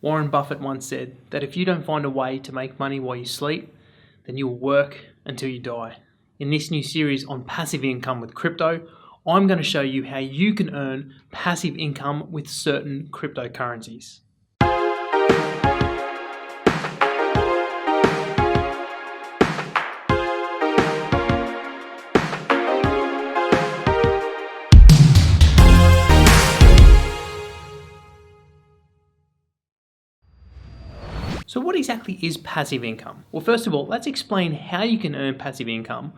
Warren Buffett once said that if you don't find a way to make money while you sleep, then you'll work until you die. In this new series on passive income with crypto, I'm going to show you how you can earn passive income with certain cryptocurrencies. So what exactly is passive income? Well, first of all, let's explain how you can earn passive income,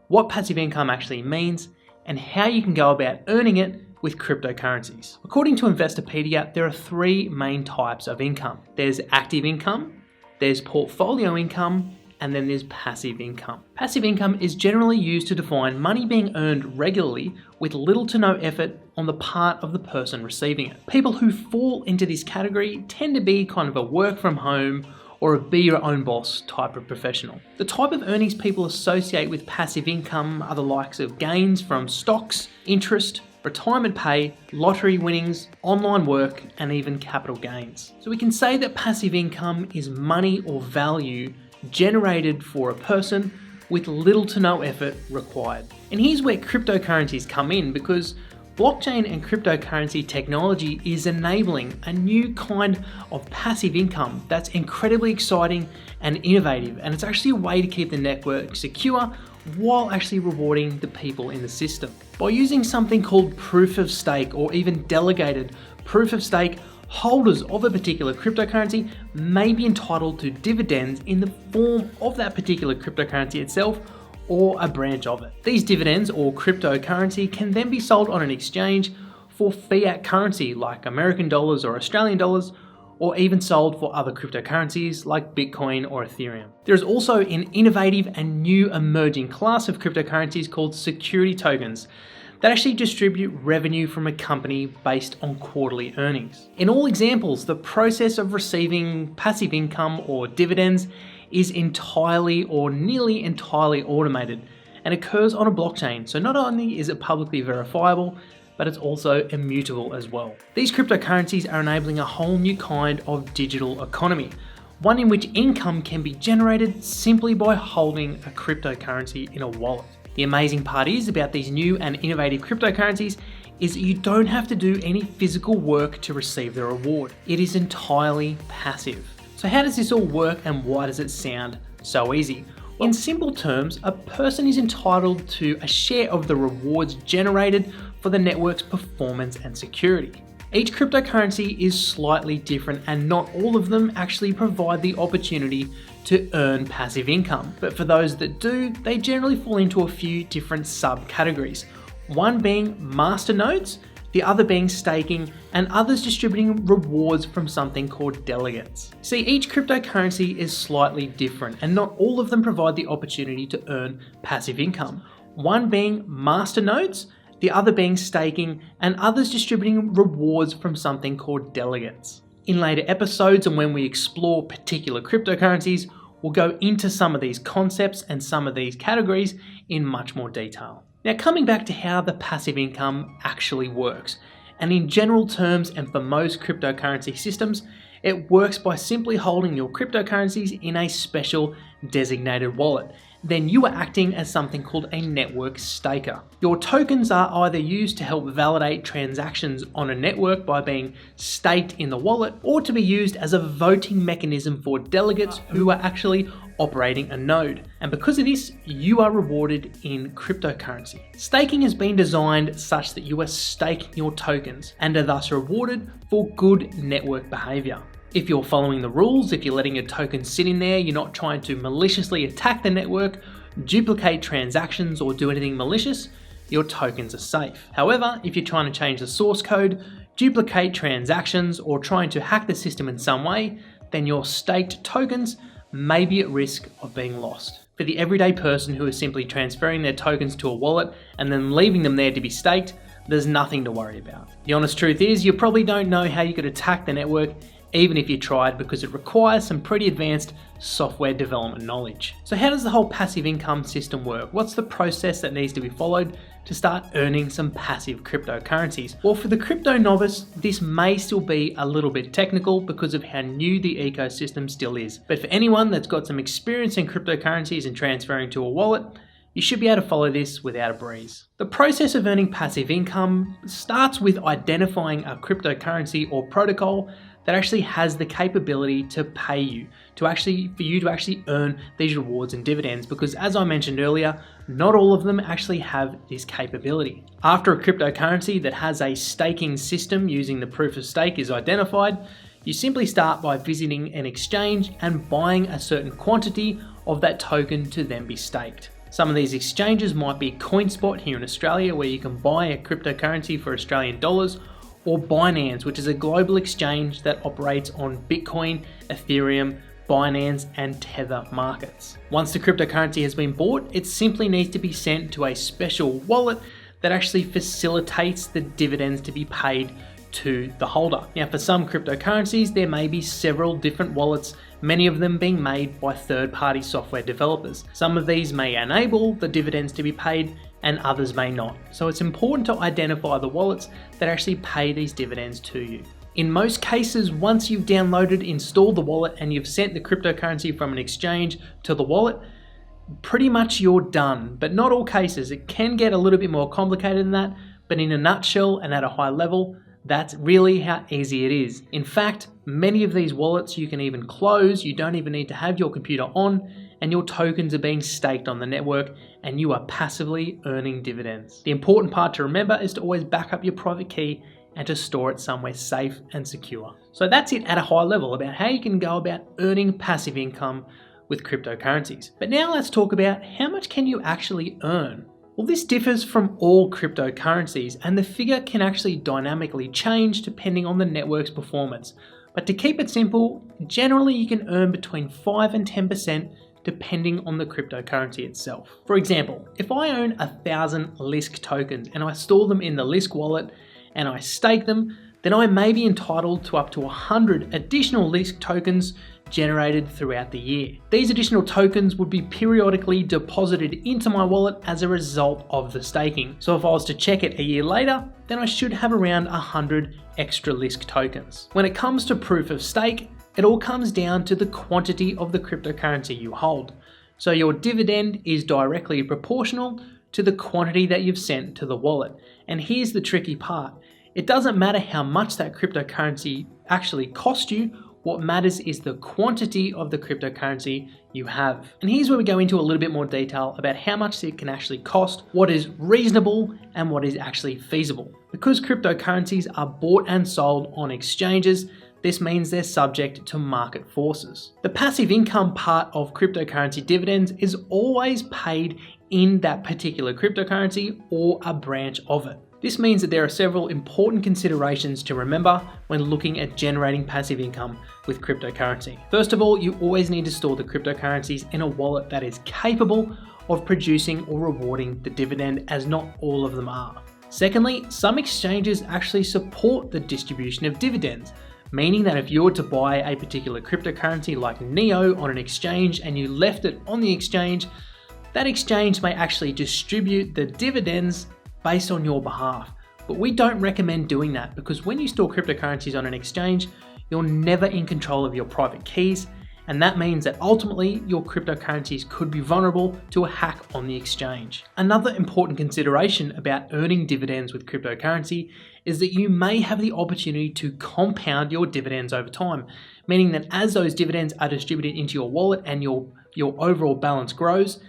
what passive income actually means, and how you can go about earning it with cryptocurrencies. According to Investopedia, there are three main types of income. There's active income, there's portfolio income, and then there's passive income. Passive income is generally used to define money being earned regularly with little to no effort on the part of the person receiving it. People who fall into this category tend to be kind of a work from home or a be your own boss type of professional. The type of earnings people associate with passive income are the likes of gains from stocks, interest, retirement pay, lottery winnings, online work, and even capital gains. So we can say that passive income is money or value generated for a person with little to no effort required. And here's where cryptocurrencies come in, because blockchain and cryptocurrency technology is enabling a new kind of passive income that's incredibly exciting and innovative, and it's actually a way to keep the network secure while actually rewarding the people in the system. By using something called proof of stake or even delegated proof of stake, holders of a particular cryptocurrency may be entitled to dividends in the form of that particular cryptocurrency itself or a branch of it. These dividends or cryptocurrency can then be sold on an exchange for fiat currency like American dollars or Australian dollars, or even sold for other cryptocurrencies like Bitcoin or Ethereum. There is also an innovative and new emerging class of cryptocurrencies called security tokens that actually distribute revenue from a company based on quarterly earnings. In all examples, the process of receiving passive income or dividends is entirely or nearly entirely automated and occurs on a blockchain. So not only is it publicly verifiable, but it's also immutable as well. These cryptocurrencies are enabling a whole new kind of digital economy, one in which income can be generated simply by holding a cryptocurrency in a wallet. The amazing part is about these new and innovative cryptocurrencies is that you don't have to do any physical work to receive the reward. It is entirely passive. So how does this all work and why does it sound so easy? In simple terms, a person is entitled to a share of the rewards generated for the network's performance and security. Each cryptocurrency is slightly different and not all of them actually provide the opportunity to earn passive income. But for those that do, they generally fall into a few different subcategories. One being master nodes, the other being staking, and others distributing rewards from something called delegates. See, each cryptocurrency is slightly different and not all of them provide the opportunity to earn passive income. One being master nodes, the other being staking, and others distributing rewards from something called delegates. In later episodes and when we explore particular cryptocurrencies, we'll go into some of these concepts and some of these categories in much more detail. Now, coming back to how the passive income actually works, and in general terms and for most cryptocurrency systems, it works by simply holding your cryptocurrencies in a special designated wallet. Then you are acting as something called a network staker. Your tokens are either used to help validate transactions on a network by being staked in the wallet, or to be used as a voting mechanism for delegates who are actually operating a node. And because of this, you are rewarded in cryptocurrency. Staking has been designed such that you are staking your tokens and are thus rewarded for good network behavior. If you're following the rules, if you're letting your tokens sit in there, you're not trying to maliciously attack the network, duplicate transactions, or do anything malicious, your tokens are safe. However, if you're trying to change the source code, duplicate transactions, or trying to hack the system in some way, then your staked tokens may be at risk of being lost. For the everyday person who is simply transferring their tokens to a wallet and then leaving them there to be staked, there's nothing to worry about. The honest truth is, you probably don't know how you could attack the network even if you tried, because it requires some pretty advanced software development knowledge. So how does the whole passive income system work? What's the process that needs to be followed to start earning some passive cryptocurrencies. Well, for the crypto novice, this may still be a little bit technical because of how new the ecosystem still is. But for anyone that's got some experience in cryptocurrencies and transferring to a wallet, you should be able to follow this without a breeze. The process of earning passive income starts with identifying a cryptocurrency or protocol that actually has the capability to pay you, for you to actually earn these rewards and dividends, because as I mentioned earlier, not all of them actually have this capability. After a cryptocurrency that has a staking system using the proof of stake is identified, you simply start by visiting an exchange and buying a certain quantity of that token to then be staked. Some of these exchanges might be CoinSpot here in Australia, where you can buy a cryptocurrency for Australian dollars, or Binance, which is a global exchange that operates on Bitcoin, Ethereum, Binance, and Tether markets. Once the cryptocurrency has been bought, it simply needs to be sent to a special wallet that actually facilitates the dividends to be paid to the holder. Now, for some cryptocurrencies, there may be several different wallets, many of them being made by third-party software developers. Some of these may enable the dividends to be paid, and others may not. So it's important to identify the wallets that actually pay these dividends to you. In most cases, once you've downloaded, installed the wallet, and you've sent the cryptocurrency from an exchange to the wallet, pretty much you're done. But not all cases. It can get a little bit more complicated than that, but in a nutshell and at a high level, that's really how easy it is. In fact, many of these wallets you can even close. You don't even need to have your computer on, and your tokens are being staked on the network, and you are passively earning dividends. The important part to remember is to always back up your private key and to store it somewhere safe and secure. So that's it at a high level about how you can go about earning passive income with cryptocurrencies. But now let's talk about how much can you actually earn. Well, this differs from all cryptocurrencies, and the figure can actually dynamically change depending on the network's performance. But to keep it simple, generally you can earn between 5 and 10% depending on the cryptocurrency itself. For example, if I own 1,000 Lisk tokens and I store them in the Lisk wallet and I stake them, then I may be entitled to up to 100 additional Lisk tokens generated throughout the year. These additional tokens would be periodically deposited into my wallet as a result of the staking. So if I was to check it a year later, then I should have around 100 extra Lisk tokens. When it comes to proof of stake, it all comes down to the quantity of the cryptocurrency you hold. So your dividend is directly proportional to the quantity that you've sent to the wallet. And here's the tricky part. It doesn't matter how much that cryptocurrency actually cost you. What matters is the quantity of the cryptocurrency you have. And here's where we go into a little bit more detail about how much it can actually cost, what is reasonable, and what is actually feasible. Because cryptocurrencies are bought and sold on exchanges, this means they're subject to market forces. The passive income part of cryptocurrency dividends is always paid in that particular cryptocurrency or a branch of it. This means that there are several important considerations to remember when looking at generating passive income with cryptocurrency. First of all, you always need to store the cryptocurrencies in a wallet that is capable of producing or rewarding the dividend, as not all of them are. Secondly, some exchanges actually support the distribution of dividends, meaning that if you were to buy a particular cryptocurrency like NEO on an exchange and you left it on the exchange, that exchange may actually distribute the dividends based on your behalf. But we don't recommend doing that, because when you store cryptocurrencies on an exchange, you're never in control of your private keys, and that means that ultimately your cryptocurrencies could be vulnerable to a hack on the exchange. Another important consideration about earning dividends with cryptocurrency is that you may have the opportunity to compound your dividends over time, meaning that as those dividends are distributed into your wallet and your overall balance grows,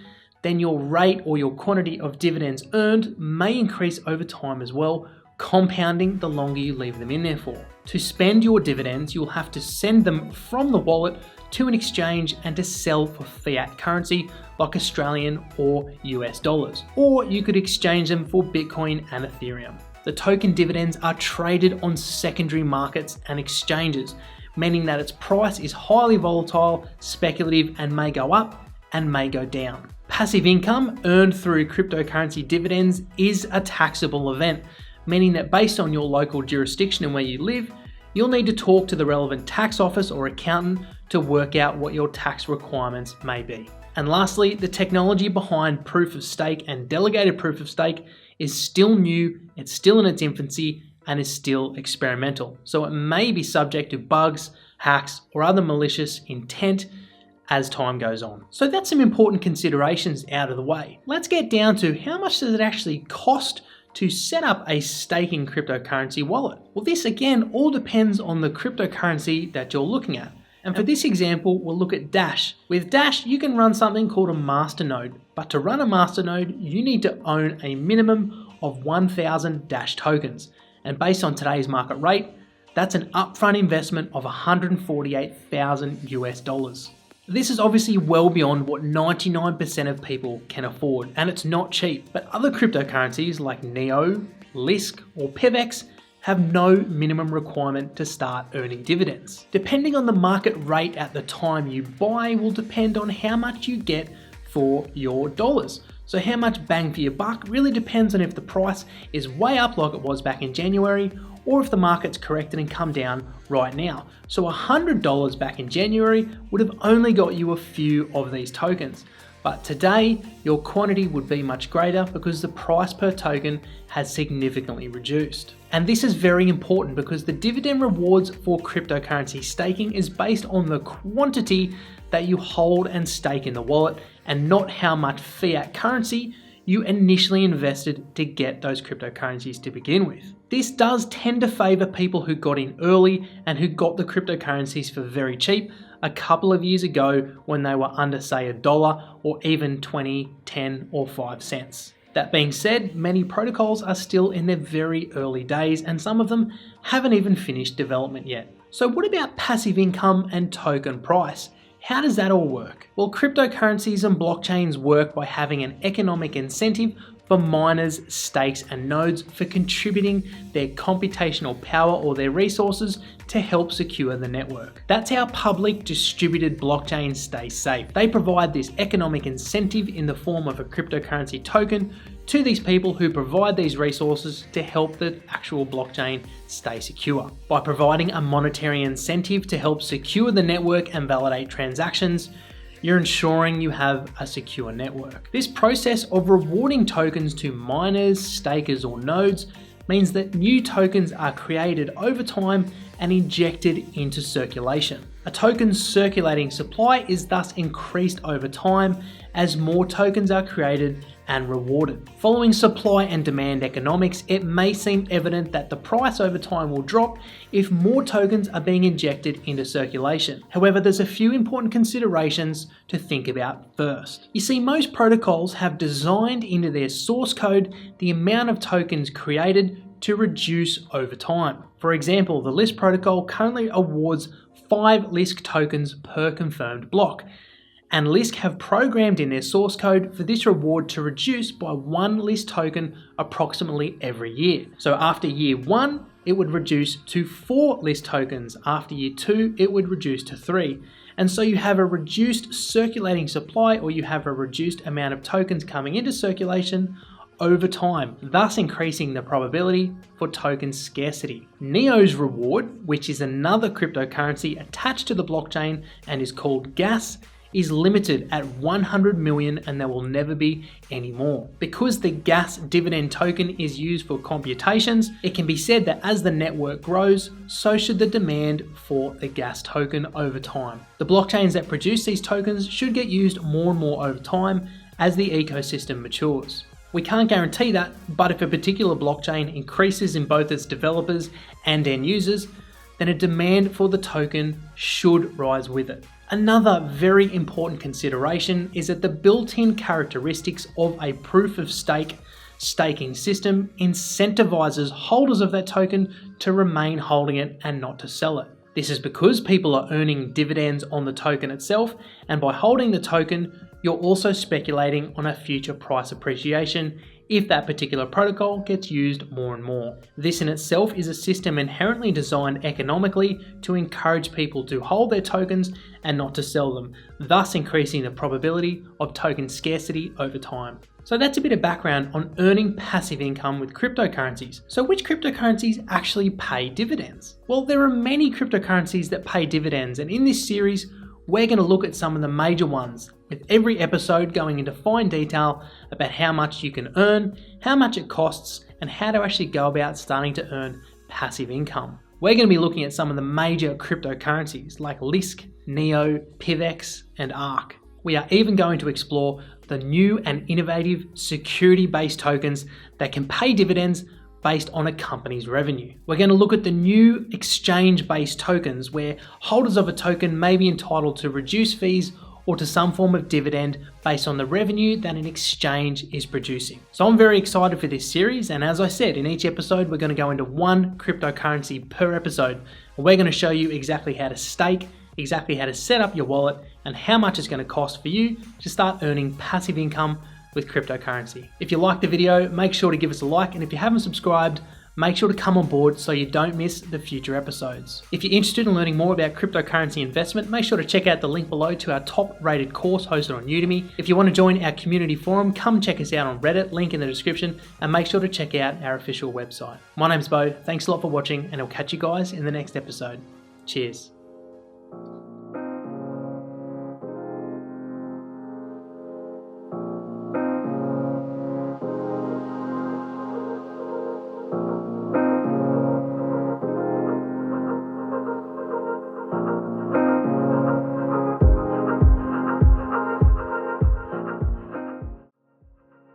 then your rate or your quantity of dividends earned may increase over time as well, compounding the longer you leave them in there for. To spend your dividends, you'll have to send them from the wallet to an exchange and to sell for fiat currency like Australian or US dollars. Or you could exchange them for Bitcoin and Ethereum. The token dividends are traded on secondary markets and exchanges, meaning that its price is highly volatile, speculative, and may go up and may go down. Passive income earned through cryptocurrency dividends is a taxable event, meaning that based on your local jurisdiction and where you live, you'll need to talk to the relevant tax office or accountant to work out what your tax requirements may be. And lastly, the technology behind proof of stake and delegated proof of stake is still new, it's still in its infancy, and is still experimental. So it may be subject to bugs, hacks, or other malicious intent as time goes on. So that's some important considerations out of the way. Let's get down to how much does it actually cost to set up a staking cryptocurrency wallet. Well, this again all depends on the cryptocurrency that you're looking at. And for this example, we'll look at Dash. With Dash, you can run something called a masternode, but to run a masternode, you need to own a minimum of 1,000 Dash tokens. And based on today's market rate, that's an upfront investment of $148,000 US. This is obviously well beyond what 99% of people can afford, and it's not cheap. But other cryptocurrencies like Neo, Lisk, or PivX have no minimum requirement to start earning dividends. Depending on the market rate at the time you buy will depend on how much you get for your dollars. So how much bang for your buck really depends on if the price is way up like it was back in January, or if the market's corrected and come down right now. So $100 back in January would have only got you a few of these tokens. But today, your quantity would be much greater because the price per token has significantly reduced. And this is very important because the dividend rewards for cryptocurrency staking is based on the quantity that you hold and stake in the wallet and not how much fiat currency you initially invested to get those cryptocurrencies to begin with. This does tend to favor people who got in early and who got the cryptocurrencies for very cheap a couple of years ago when they were under, say, $1 or even 20, 10, or 5 cents. That being said, many protocols are still in their very early days and some of them haven't even finished development yet. So what about passive income and token price? How does that all work? Well, cryptocurrencies and blockchains work by having an economic incentive for miners, stakes, and nodes for contributing their computational power or their resources to help secure the network. That's how public distributed blockchains stay safe. They provide this economic incentive in the form of a cryptocurrency token to these people who provide these resources to help the actual blockchain stay secure. By providing a monetary incentive to help secure the network and validate transactions, you're ensuring you have a secure network. This process of rewarding tokens to miners, stakers, or nodes means that new tokens are created over time and injected into circulation. A token's circulating supply is thus increased over time as more tokens are created and rewarded. Following supply and demand economics, it may seem evident that the price over time will drop if more tokens are being injected into circulation. However, there's a few important considerations to think about first. You see, most protocols have designed into their source code the amount of tokens created to reduce over time. For example, the Lisk protocol currently awards 5 Lisk tokens per confirmed block, and Lisk have programmed in their source code for this reward to reduce by 1 Lisk token approximately every year. So after year 1, it would reduce to 4 Lisk tokens. After year 2, it would reduce to 3. And so you have a reduced circulating supply, or you have a reduced amount of tokens coming into circulation over time, thus increasing the probability for token scarcity. Neo's reward, which is another cryptocurrency attached to the blockchain and is called gas, is limited at 100 million and there will never be any more. Because the gas dividend token is used for computations, it can be said that as the network grows, so should the demand for the gas token over time. The blockchains that produce these tokens should get used more and more over time as the ecosystem matures. We can't guarantee that, but if a particular blockchain increases in both its developers and end users, then a demand for the token should rise with it. Another very important consideration is that the built-in characteristics of a proof of stake staking system incentivizes holders of that token to remain holding it and not to sell it. This is because people are earning dividends on the token itself, and by holding the token, you're also speculating on a future price appreciation if that particular protocol gets used more and more. This in itself is a system inherently designed economically to encourage people to hold their tokens and not to sell them, thus increasing the probability of token scarcity over time. So that's a bit of background on earning passive income with cryptocurrencies. So which cryptocurrencies actually pay dividends? Well, there are many cryptocurrencies that pay dividends, and in this series, we're going to look at some of the major ones, with every episode going into fine detail about how much you can earn, how much it costs, and how to actually go about starting to earn passive income. We're going to be looking at some of the major cryptocurrencies like Lisk, Neo, PivX, and ARK. We are even going to explore the new and innovative security-based tokens that can pay dividends based on a company's revenue. We're going to look at the new exchange-based tokens where holders of a token may be entitled to reduced fees or to some form of dividend based on the revenue that an exchange is producing. So I'm very excited for this series, and as I said, in each episode we're going to go into one cryptocurrency per episode. We're going to show you exactly how to stake, exactly how to set up your wallet, and how much it's going to cost for you to start earning passive income with cryptocurrency. If you liked the video, make sure to give us a like, and if you haven't subscribed, make sure to come on board so you don't miss the future episodes. If you're interested in learning more about cryptocurrency investment, make sure to check out the link below to our top rated course hosted on Udemy. If you want to join our community forum, come check us out on Reddit, link in the description, and make sure to check out our official website. My name's Bo, thanks a lot for watching, and I'll catch you guys in the next episode. Cheers.